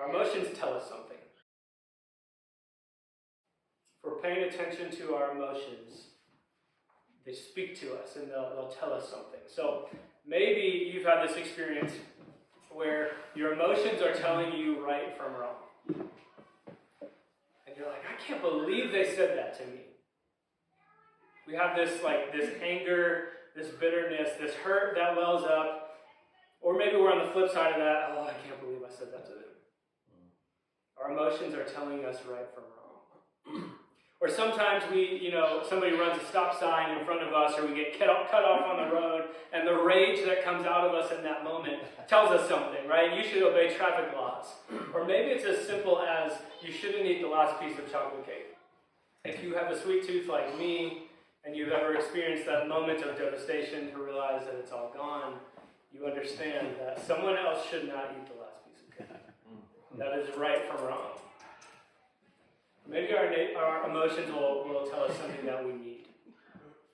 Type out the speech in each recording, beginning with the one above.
Our emotions tell us something. If we're paying attention to our emotions, they speak to us and they'll tell us something. So maybe you've had this experience where your emotions are telling you right from wrong. And you're like, I can't believe they said that to me. We have this anger, this bitterness, this hurt that wells up. Or maybe we're on the flip side of that. Oh, I can't believe I said that to them. Our emotions are telling us right from wrong. Or sometimes somebody runs a stop sign in front of us, or we get cut off on the road, and the rage that comes out of us in that moment tells us something, right? You should obey traffic laws. Or maybe it's as simple as you shouldn't eat the last piece of chocolate cake. If you have a sweet tooth like me, and you've ever experienced that moment of devastation to realize that it's all gone, you understand that someone else should not eat the last piece of cake. That is right from wrong. Maybe our emotions will tell us something that we need.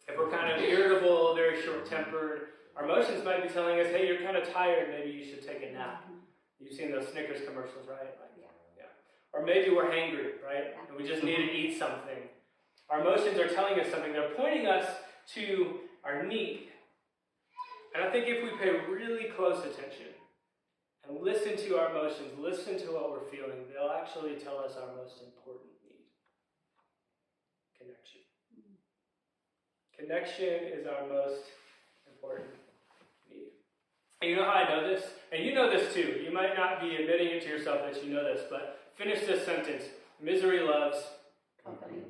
If we're kind of irritable, very short-tempered, our emotions might be telling us, hey, you're kind of tired, maybe you should take a nap. You've seen those Snickers commercials, right? Yeah. Or maybe we're hangry, right? And we just need to eat something. Our emotions are telling us something. They're pointing us to our need. And I think if we pay really close attention and listen to our emotions, listen to what we're feeling, they'll actually tell us our most important need. Connection. Connection is our most important need. And you know how I know this? And you know this too. You might not be admitting it to yourself that you know this, but finish this sentence. Misery loves company.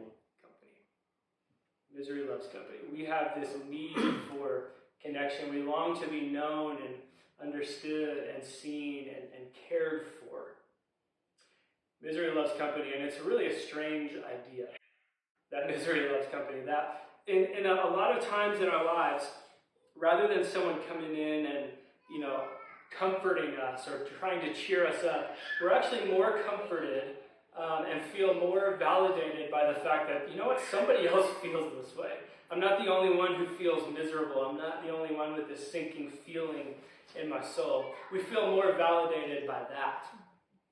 Misery loves company. We have this need for connection. We long to be known and understood and seen and cared for. Misery loves company, and it's really a strange idea that misery loves company. That in a lot of times in our lives, rather than someone coming in and comforting us or trying to cheer us up, we're actually more comforted and feel more validated by the fact that, somebody else feels this way. I'm not the only one who feels miserable. I'm not the only one with this sinking feeling in my soul. We feel more validated by that.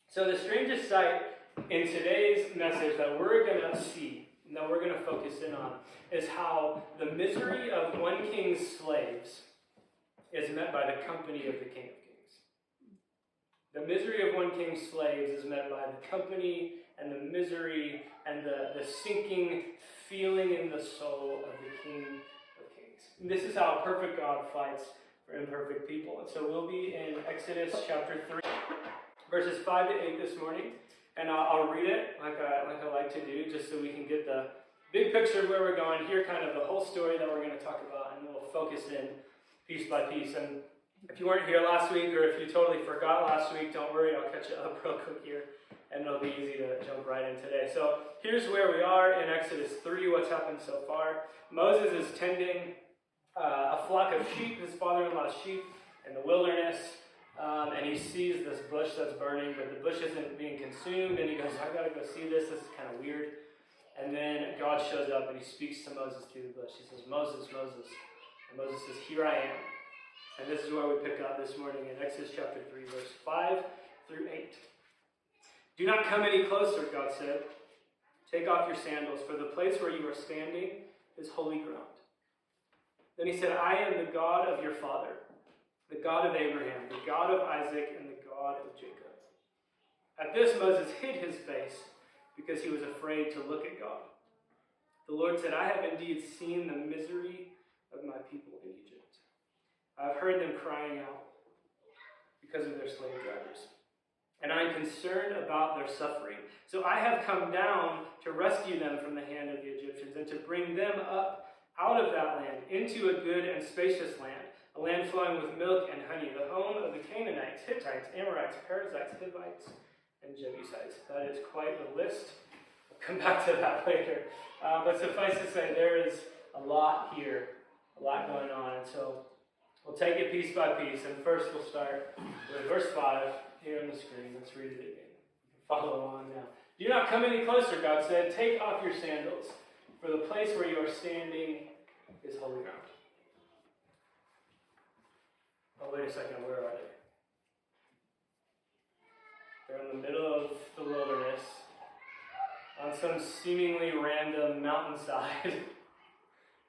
So the strangest sight in today's message that we're going to see, and that we're going to focus in on, is how the misery of one king's slaves is met by the company of the King of Kings. The misery of one king's slaves is met by the company and the misery and the sinking feeling in the soul of the King of Kings. And this is how a perfect God fights for imperfect people. And so we'll be in Exodus chapter 3, verses 5 to 8 this morning. And I'll read it like I like to do, just so we can get the big picture of where we're going, hear kind of the whole story that we're going to talk about, and we'll focus in piece by piece. And if you weren't here last week, or if you totally forgot last week, don't worry, I'll catch you up real quick here, and it'll be easy to jump right in today. So here's where we are in Exodus 3, what's happened so far. Moses is tending a flock of sheep, his father-in-law's sheep, in the wilderness, and he sees this bush that's burning, but the bush isn't being consumed, and he goes, I gotta go see this is kind of weird. And then God shows up and he speaks to Moses through the bush. He says, Moses, Moses. And Moses says, here I am. And this is where we pick up this morning in Exodus chapter 3, verse 5 through 8. Do not come any closer, God said. Take off your sandals, for the place where you are standing is holy ground. Then he said, I am the God of your father, the God of Abraham, the God of Isaac, and the God of Jacob. At this, Moses hid his face because he was afraid to look at God. The Lord said, I have indeed seen the misery of my people in Egypt. I have heard them crying out because of their slave drivers, and I am concerned about their suffering. So I have come down to rescue them from the hand of the Egyptians and to bring them up out of that land into a good and spacious land, a land flowing with milk and honey, the home of the Canaanites, Hittites, Amorites, Perizzites, Hivites, and Jebusites. That is quite the list. We'll come back to that later. But suffice to say, there is a lot here, a lot going on. And so we'll take it piece by piece. And first we'll start with verse 5 here on the screen. Let's read it again. You can follow along now. Do not come any closer, God said. Take off your sandals, for the place where you are standing is holy ground. Oh, wait a second. Where are they? They're in the middle of the wilderness, on some seemingly random mountainside,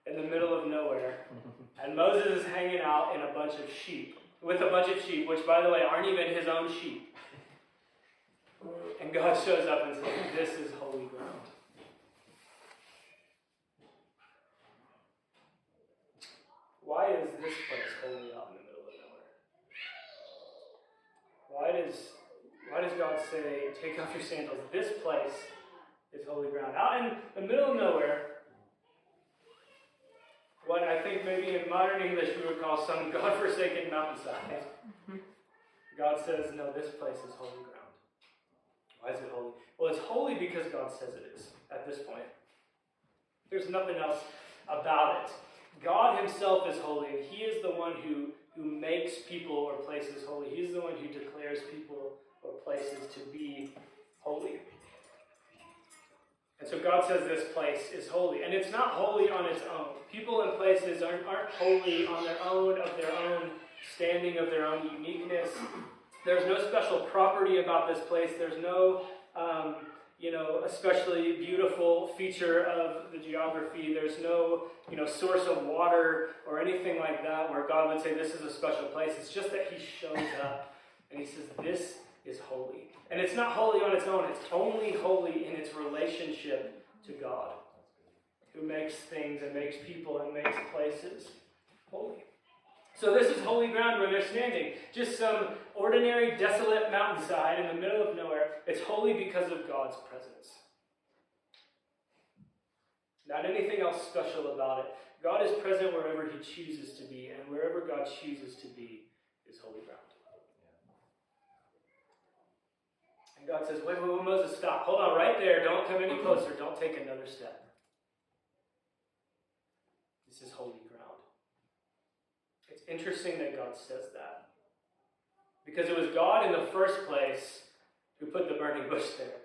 in the middle of nowhere. And Moses is hanging out in a bunch of sheep, with a bunch of sheep, which, by the way, aren't even his own sheep. And God shows up and says, this is holy ground. Why is this place holy out in the middle of nowhere? Why does God say, take off your sandals? This place is holy ground. Out in the middle of nowhere, what I think maybe in modern English we would call some godforsaken mountainside. God says, no, this place is holy ground. Why is it holy? Well, it's holy because God says it is at this point. There's nothing else about it. God himself is holy, and he is the one who makes people or places holy. He's the one who declares people or places to be holy. And so God says this place is holy. And it's not holy on its own. People and places aren't holy on their own, of their own standing, of their own uniqueness. There's no special property about this place. There's no, especially beautiful feature of the geography. There's no, source of water or anything like that where God would say this is a special place. It's just that he shows up and he says this is holy. And it's not holy on its own. It's only holy in its relationship to God, who makes things and makes people and makes places holy. So this is holy ground where they're standing. Just some ordinary, desolate mountainside in the middle of nowhere. It's holy because of God's presence. Not anything else special about it. God is present wherever he chooses to be, and wherever God chooses to be is holy ground. And God says, wait, Moses, stop. Hold on right there. Don't come any closer. Don't take another step. This is holy ground. It's interesting that God says that. Because it was God in the first place who put the burning bush there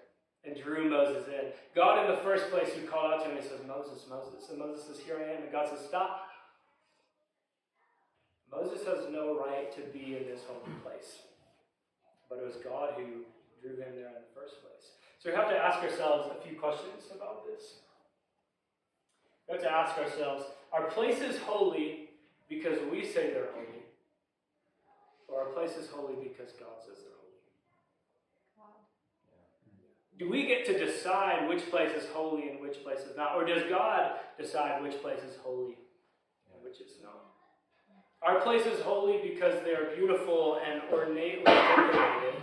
and drew Moses in. God in the first place who called out to him and says, Moses, Moses. And Moses says, here I am. And God says, stop. Moses has no right to be in this holy place. But it was God who drew him there in the first place. So we have to ask ourselves a few questions about this. We have to ask ourselves, are places holy because we say they're holy? Or are places holy because God says they're holy? Wow. Do we get to decide which place is holy and which place is not? Or does God decide which place is holy and which is not? Are places holy because they are beautiful and ornately decorated?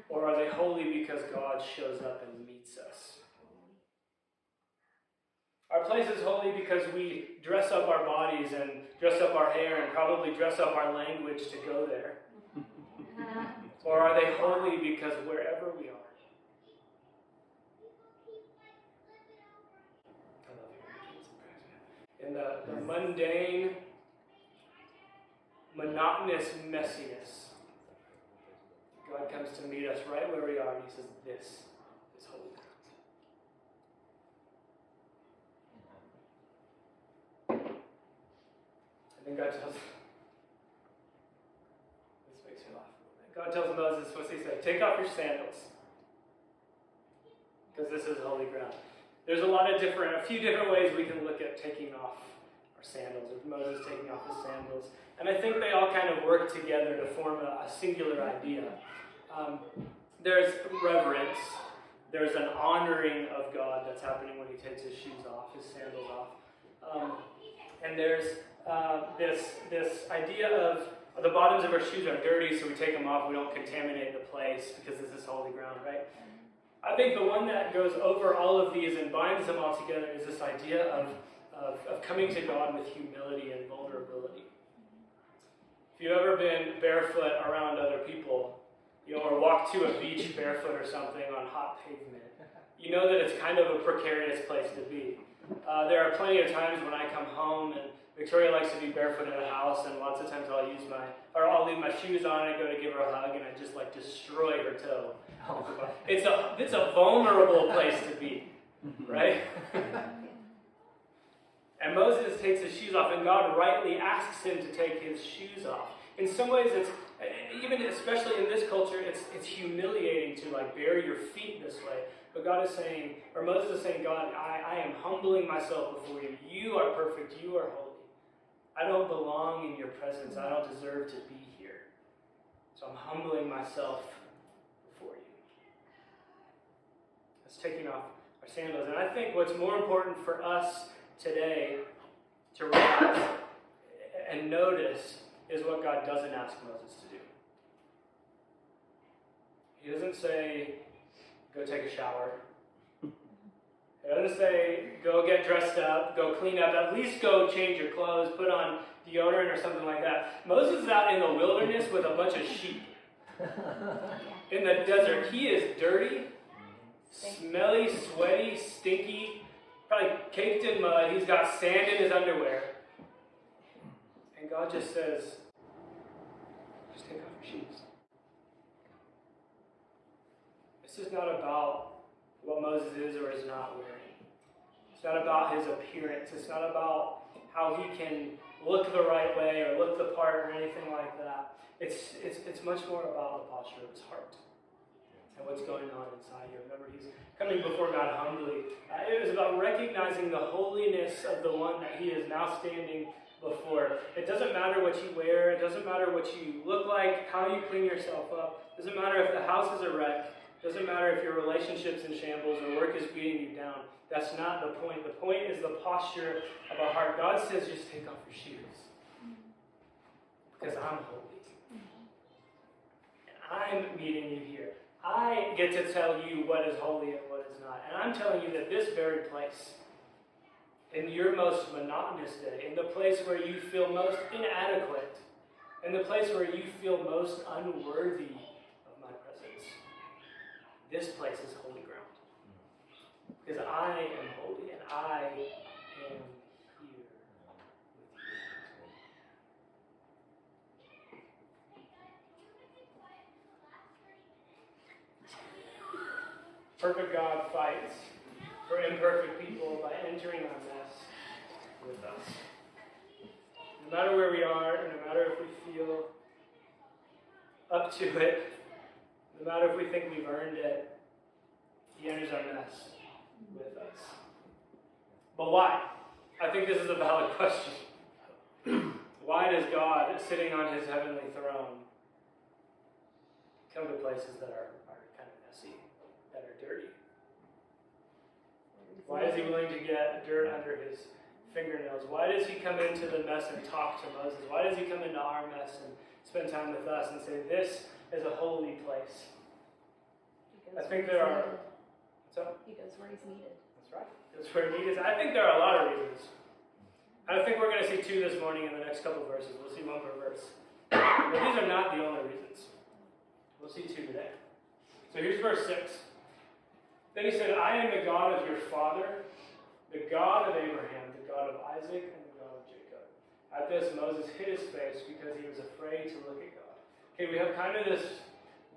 Or are they holy because God shows up and meets us? Our place is holy because we dress up our bodies and dress up our hair and probably dress up our language to go there. Or are they holy because wherever we are? I love you. In the mundane, monotonous messiness, God comes to meet us right where we are and he says, this is holy ground. And then God tells, this makes me laugh a little bit. God tells Moses, what's he say? Take off your sandals. Because this is holy ground. There's a few different ways we can look at taking off our sandals, or Moses taking off his sandals. And I think they all kind of work together to form a singular idea. There's reverence. There's an honoring of God that's happening when he takes his shoes off, his sandals off. And there's this idea of the bottoms of our shoes are dirty, so we take them off. We don't contaminate the place because this is holy ground, right? I think the one that goes over all of these and binds them all together is this idea of coming to God with humility and vulnerability. If you've ever been barefoot around other people, or walked to a beach barefoot or something on hot pavement, you know that it's kind of a precarious place to be. There are plenty of times when I come home and Victoria likes to be barefoot in the house, and lots of times I'll leave my shoes on and go to give her a hug, and I just destroy her toe. It's a vulnerable place to be, right? And Moses takes his shoes off, and God rightly asks him to take his shoes off. In some ways, Even especially in this culture, it's humiliating to like bury your feet this way. But God is saying, or Moses is saying, God, I am humbling myself before you. You are perfect. You are holy. I don't belong in your presence. I don't deserve to be here. So I'm humbling myself before you. That's taking off our sandals. And I think what's more important for us today to realize and notice is what God doesn't ask Moses to do. He doesn't say, go take a shower. He doesn't say, go get dressed up, go clean up, at least go change your clothes, put on deodorant or something like that. Moses is out in the wilderness with a bunch of sheep. In the desert. He is dirty, smelly, sweaty, stinky, probably caked in mud. He's got sand in his underwear. And God just says, just take off your shoes. This is not about what Moses is or is not wearing. It's not about his appearance. It's not about how he can look the right way or look the part or anything like that. It's much more about the posture of his heart and what's going on inside here. Remember, he's coming before God humbly. It was about recognizing the holiness of the one that he is now standing before. It doesn't matter what you wear. It doesn't matter what you look like, how you clean yourself up. It doesn't matter if the house is a wreck. It doesn't matter if your relationship's in shambles or work is beating you down. That's not the point. The point is the posture of our heart. God says, just take off your shoes. Because I'm holy. And I'm meeting you here. I get to tell you what is holy and what is not. And I'm telling you that this very place, in your most monotonous day, in the place where you feel most inadequate, in the place where you feel most unworthy of my presence, this place is holy ground. Because I am holy and I am here with you. Perfect God fights for imperfect people by entering our mess with us. No matter where we are, and no matter if we feel up to it, no matter if we think we've earned it, he enters our mess with us. But why? I think this is a valid question. Why does God, sitting on his heavenly throne, come to places that are kind of messy, that are dirty? Why is he willing to get dirt under his fingernails? Why does he come into the mess and talk to Moses? Why does he come into our mess and spend time with us and say, this is a holy place? I think there are... He goes where he's needed. That's right. That's where he needs. I think there are a lot of reasons. I think we're going to see two this morning in the next couple of verses. We'll see one per verse. But these are not the only reasons. We'll see two today. So here's verse 6. Then he said, I am the God of your father, the God of Abraham, the God of Isaac, and the God of Jacob. At this, Moses hid his face because he was afraid to look at God. Okay, we have kind of this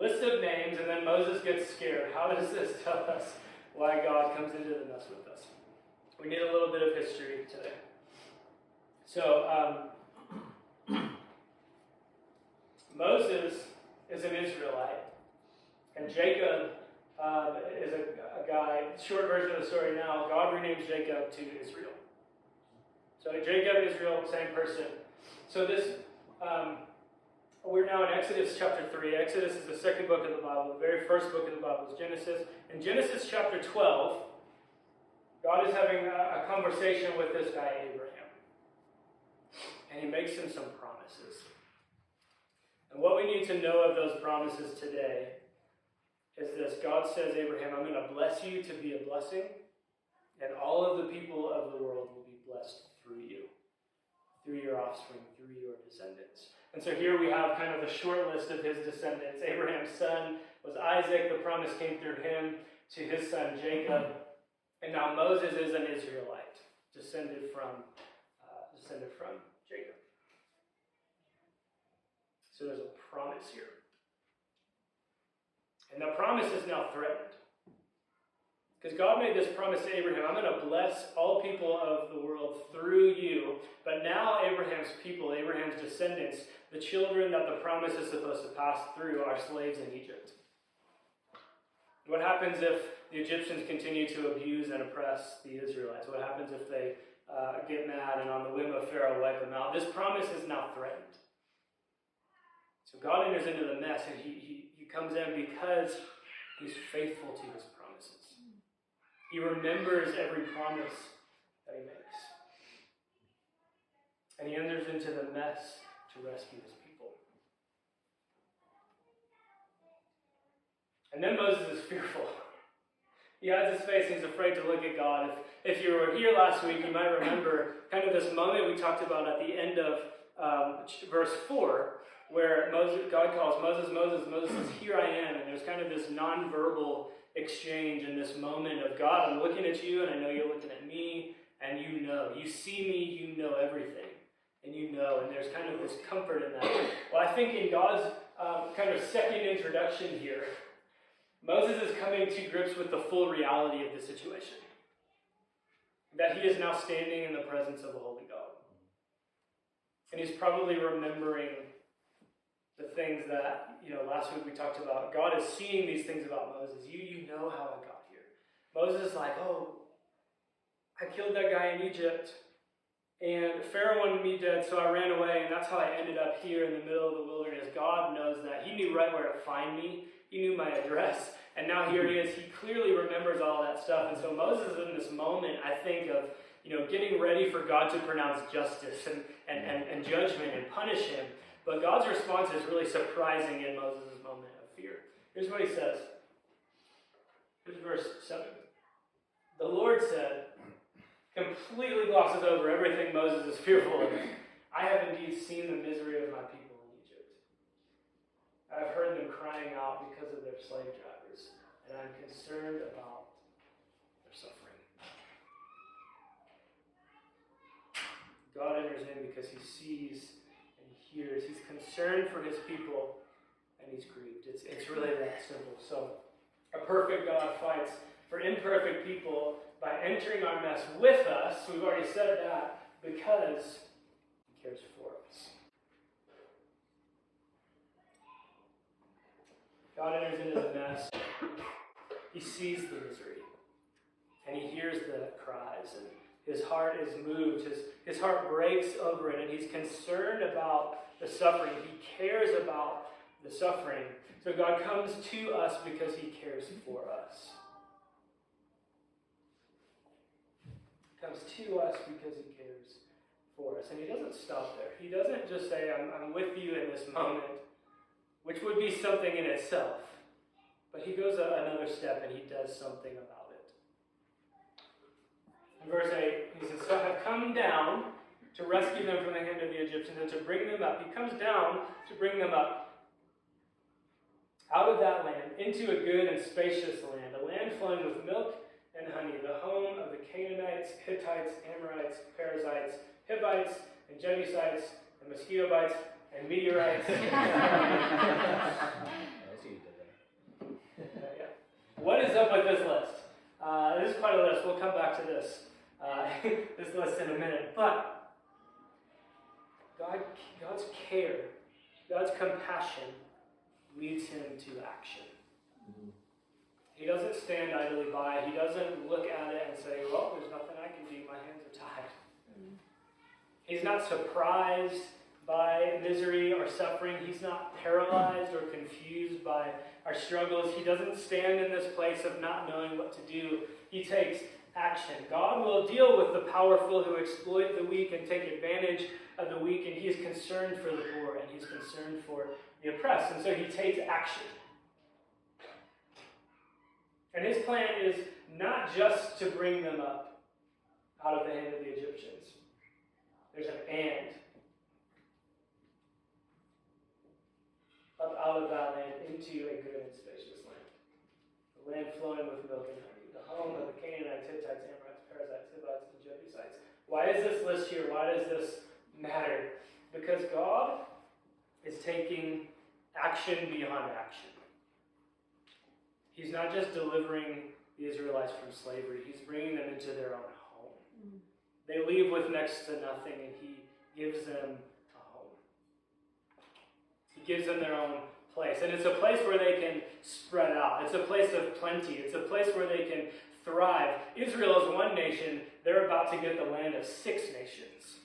list of names, and then Moses gets scared. How does this tell us why God comes into the mess with us? We need a little bit of history today. So, Moses is an Israelite, and Jacob is a guy. Short version of the story now, God renames Jacob to Israel. So Jacob, Israel, same person. So this, we're now in Exodus chapter 3. Exodus is the second book of the Bible. The very first book of the Bible is Genesis. In Genesis chapter 12, God is having a conversation with this guy, Abraham. And he makes him some promises. And what we need to know of those promises today is this. God says, Abraham, I'm going to bless you to be a blessing, and all of the people of the world will be blessed through you, through your offspring, through your descendants. And so here we have kind of a short list of his descendants. Abraham's son was Isaac. The promise came through him to his son Jacob. And now Moses is an Israelite, descended from Jacob. So there's a promise here. And the promise is now threatened. Because God made this promise to Abraham, I'm going to bless all people of the world through you. But now Abraham's people, Abraham's descendants, The children that the promise is supposed to pass through are slaves in Egypt. What happens if the Egyptians continue to abuse and oppress the Israelites? What happens if they get mad and on the whim of Pharaoh wipe them out? This promise is now threatened. So God enters into the mess, and he comes in because he's faithful to his promises. He remembers every promise that he makes. And he enters into the mess to rescue his people. And then Moses is fearful. He hides his face and he's afraid to look at God. If you were here last week, you might remember kind of this moment we talked about at the end of verse 4, where God calls Moses, Moses. Moses says, "Here I am." And there's kind of this nonverbal exchange in this moment of, God, I'm looking at you, and I know you're looking at me, and you know. You see me, you know everything. And you know, and there's kind of this comfort in that. Well, I think in God's kind of second introduction here, Moses is coming to grips with the full reality of the situation. That he is now standing in the presence of the Holy God. And he's probably remembering the things that, last week we talked about. God is seeing these things about Moses. You know how I got here. Moses is like, I killed that guy in Egypt. And Pharaoh wanted me dead, so I ran away, and that's how I ended up here in the middle of the wilderness. God knows that. He knew right where to find me. He knew my address. And now here he is. He clearly remembers all that stuff. And so Moses is in this moment, I think, of getting ready for God to pronounce justice and judgment and punish him. But God's response is really surprising in Moses' moment of fear. Here's what he says. Here's verse 7. The Lord said, completely glosses over everything Moses is fearful of. I have indeed seen the misery of my people in Egypt. I have heard them crying out because of their slave drivers, and I am concerned about their suffering. God enters in because he sees and hears. He's concerned for his people, and he's grieved. It's really that simple. So, a perfect God fights for imperfect people by entering our mess with us. We've already said that, because he cares for us. God enters into the mess. He sees the misery, and he hears the cries, and his heart is moved. His heart breaks over it, and he's concerned about the suffering. He cares about the suffering. So God comes to us because he cares for us. He comes to us because he cares for us. And he doesn't stop there. He doesn't just say, I'm with you in this moment, which would be something in itself. But he goes another step and he does something about it. In verse 8, he says, so I have come down to rescue them from the hand of the Egyptians and to bring them up. He comes down to bring them up out of that land into a good and spacious land, a land flowing with milk and honey, the home of the Canaanites, Hittites, Amorites, Perizzites, Hivites, and Jebusites, and mosquito bites, and meteorites. What is up with this list? This is quite a list. We'll come back to this list in a minute. But God's care, God's compassion leads him to action. He doesn't stand idly by. He doesn't look at it and say, well, there's nothing I can do. My hands are tied. He's not surprised by misery or suffering. He's not paralyzed or confused by our struggles. He doesn't stand in this place of not knowing what to do. He takes action. God will deal with the powerful who exploit the weak and take advantage of the weak, and he is concerned for the poor, and he's concerned for the oppressed. And so he takes action. And his plan is not just to bring them up out of the hand of the Egyptians. There's an and. Up out of that land into a good and spacious land. The land flowing with milk and honey. The home of the Canaanites, Hittites, Amorites, Perizzites, Hivites, and Jebusites. Why is this list here? Why does this matter? Because God is taking action beyond action. He's not just delivering the Israelites from slavery. He's bringing them into their own home. They leave with next to nothing, and he gives them a home. He gives them their own place. And it's a place where they can spread out. It's a place of plenty. It's a place where they can thrive. Israel is one nation. They're about to get the land of 6 nations.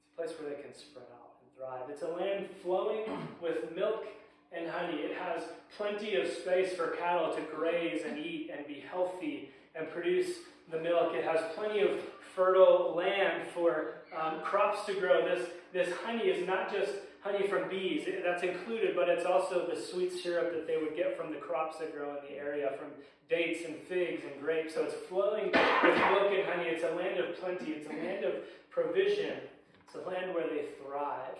It's a place where they can spread out and thrive. It's a land flowing with milk and honey. It has plenty of space for cattle to graze and eat and be healthy and produce the milk. It has plenty of fertile land for crops to grow. This honey is not just honey from bees, that's included, but it's also the sweet syrup that they would get from the crops that grow in the area, from dates and figs and grapes. So it's flowing with milk and honey. It's a land of plenty. It's a land of provision. It's a land where they thrive.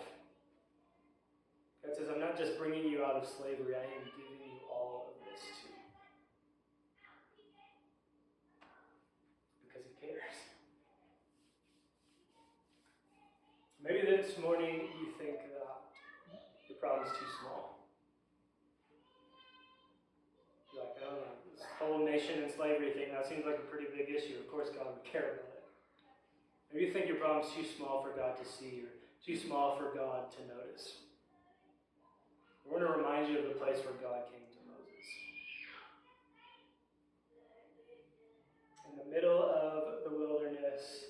God says, I'm not just bringing you out of slavery, I am giving you all of this too. Because he cares. Maybe this morning you think that the problem's too small. You're like, I don't know, this whole nation in slavery thing, that seems like a pretty big issue. Of course God would care about it. Maybe you think your problem's too small for God to see or too small for God to notice. I want to remind you of the place where God came to Moses. In the middle of the wilderness,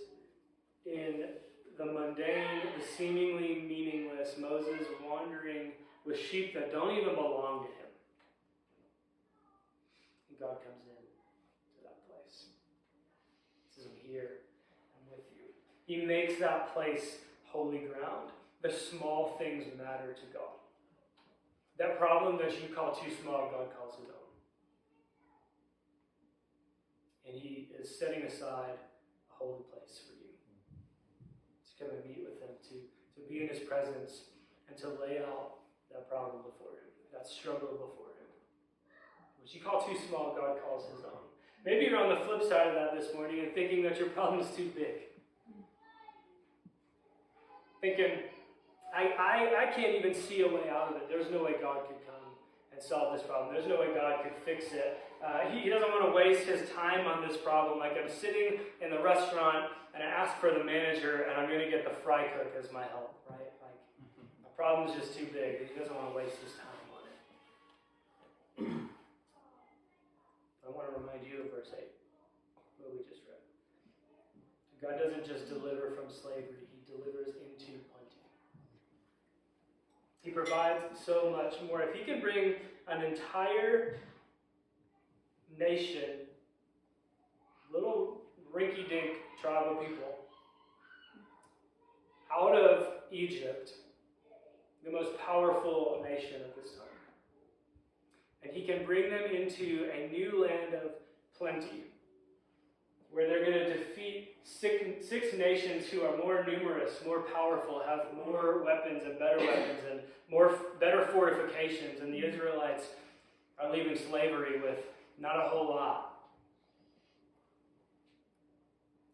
in the mundane, the seemingly meaningless, Moses wandering with sheep that don't even belong to him. And God comes in to that place. He says, I'm here. I'm with you. He makes that place holy ground. The small things matter to God. That problem that you call too small, God calls his own. And he is setting aside a holy place for you. To come and meet with him, to be in his presence, and to lay out that problem before him, that struggle before him. What you call too small, God calls his own. Maybe you're on the flip side of that this morning and thinking that your problem is too big. Thinking, I can't even see a way out of it. There's no way God could come and solve this problem. There's no way God could fix it. He doesn't want to waste his time on this problem. Like I'm sitting in the restaurant and I ask for the manager and I'm going to get the fry cook as my help, right? Like the problem is just too big. He doesn't want to waste his time on it. I want to remind you of verse 8, what we just read. God doesn't just deliver from slavery. He delivers into plenty. He provides so much more. If he can bring an entire nation, little rinky-dink tribe of people, out of Egypt, the most powerful nation at this time, and he can bring them into a new land of plenty, where they're going to defeat six nations who are more numerous, more powerful, have more weapons and better fortifications, and the Israelites are leaving slavery with not a whole lot.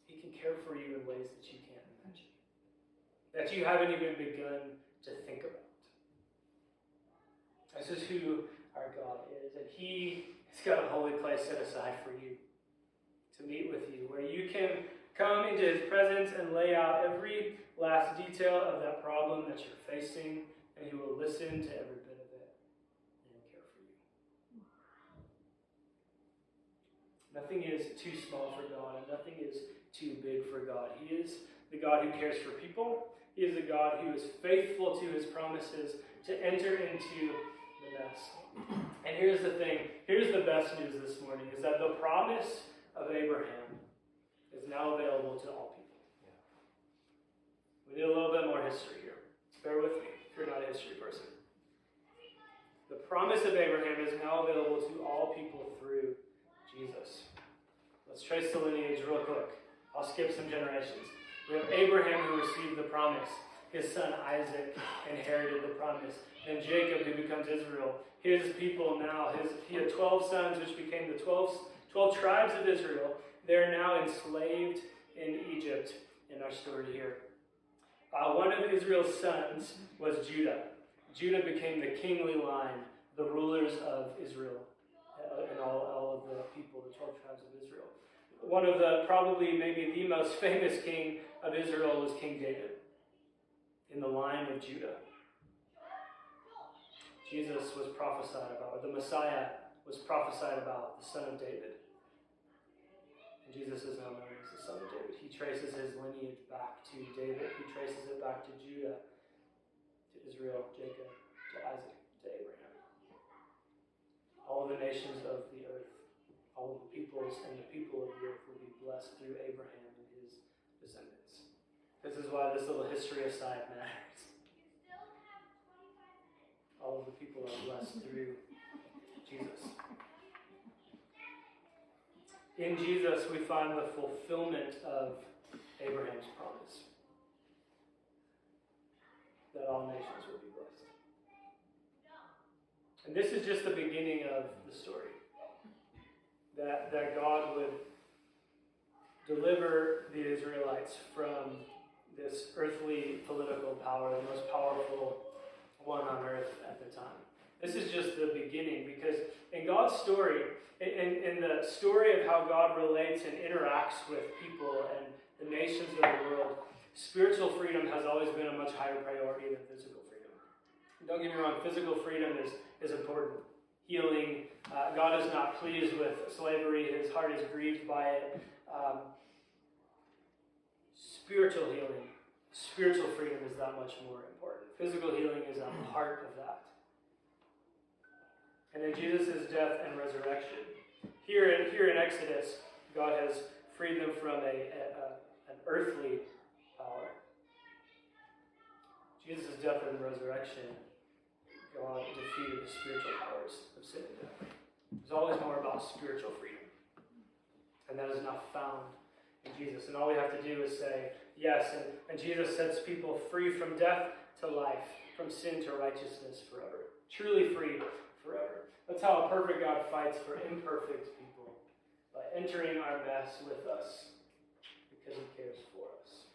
He can care for you in ways that you can't imagine, that you haven't even begun to think about. This is who our God is, and He has got a holy place set aside for you to meet with you, where you can come into His presence and lay out every last detail of that problem that you're facing, and He will listen to every bit of it and care for you. Nothing is too small for God, and nothing is too big for God. He is the God who cares for people. He is the God who is faithful to His promises to enter into the mess. And here's the thing, here's the best news this morning, is that the promise of Abraham is now available to all people. We need a little bit more history here. Bear with me if you're not a history person. The promise of Abraham is now available to all people through Jesus. Let's trace the lineage real quick. I'll skip some generations. We have Abraham who received the promise. His son Isaac inherited the promise. Then Jacob who becomes Israel. His people now, he had 12 sons which became the 12 tribes of Israel. They're now enslaved in Egypt in our story here. One of Israel's sons was Judah. Judah became the kingly line, the rulers of Israel, and all of the people, the 12 tribes of Israel. One of the, probably maybe the most famous king of Israel was King David. in the line of Judah. Jesus was prophesied about, or the Messiah was prophesied about, the son of David. And Jesus is now known as the son of David. He traces his lineage back to David. He traces it back to Judah, to Israel, Jacob, to Isaac, to Abraham. All the nations of the earth, all of the peoples and the people of the earth will be blessed through Abraham and his descendants. This is why this little history aside matters. All of the people are blessed through Jesus. In Jesus, we find the fulfillment of Abraham's promise that all nations will be blessed. And this is just the beginning of the story. That God would deliver the Israelites from this earthly political power, the most powerful one on earth at the time. This is just the beginning, because in God's story, in the story of how God relates and interacts with people and the nations of the world, spiritual freedom has always been a much higher priority than physical freedom. Don't get me wrong, physical freedom is important. Healing, God is not pleased with slavery, his heart is grieved by it. Spiritual healing, spiritual freedom is that much more important. Physical healing is a part of that. And in Jesus' death and resurrection, here in Exodus, God has freed them from an earthly power. Jesus' death and resurrection, God defeated the spiritual powers of sin and death. There's always more about spiritual freedom. And that is now found in Jesus. And all we have to do is say yes. And Jesus sets people free from death to life, from sin to righteousness forever. Truly free forever. That's how a perfect God fights for imperfect people, by entering our mess with us because he cares for us.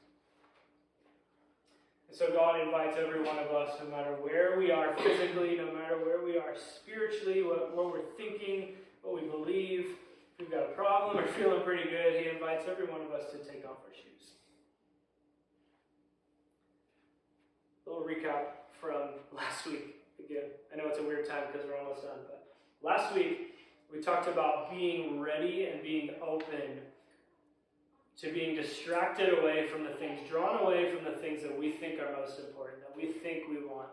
And so God invites every one of us, no matter where we are physically, no matter where we are spiritually, what we're thinking, what we believe, if we've got a problem or feeling pretty good, he invites every one of us to take off our shoes. A little recap from last week. Again, I know it's a weird time because we're almost done, but last week we talked about being ready and being open to being distracted away from the things, drawn away from the things that we think are most important, that we think we want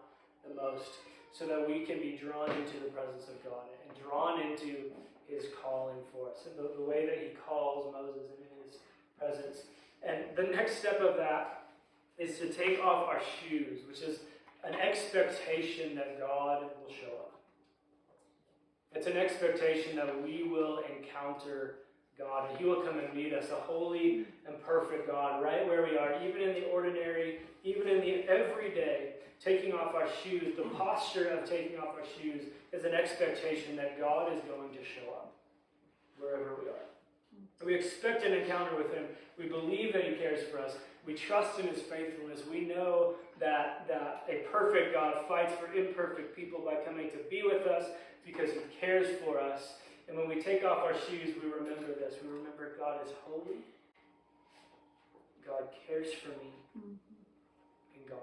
the most, so that we can be drawn into the presence of God and drawn into his calling for us, and the way that he calls Moses into his presence. And the next step of that is to take off our shoes, which is an expectation that God will show up. It's an expectation that we will encounter God, and he will come and meet us, a holy and perfect God, right where we are, even in the ordinary, even in the everyday. Taking off our shoes, the posture of taking off our shoes is an expectation that God is going to show up wherever we are. We expect an encounter with him. We believe that he cares for us. We trust in his faithfulness. We know that a perfect God fights for imperfect people by coming to be with us because he cares for us. And when we take off our shoes, we remember this. We remember God is holy. God cares for me. And God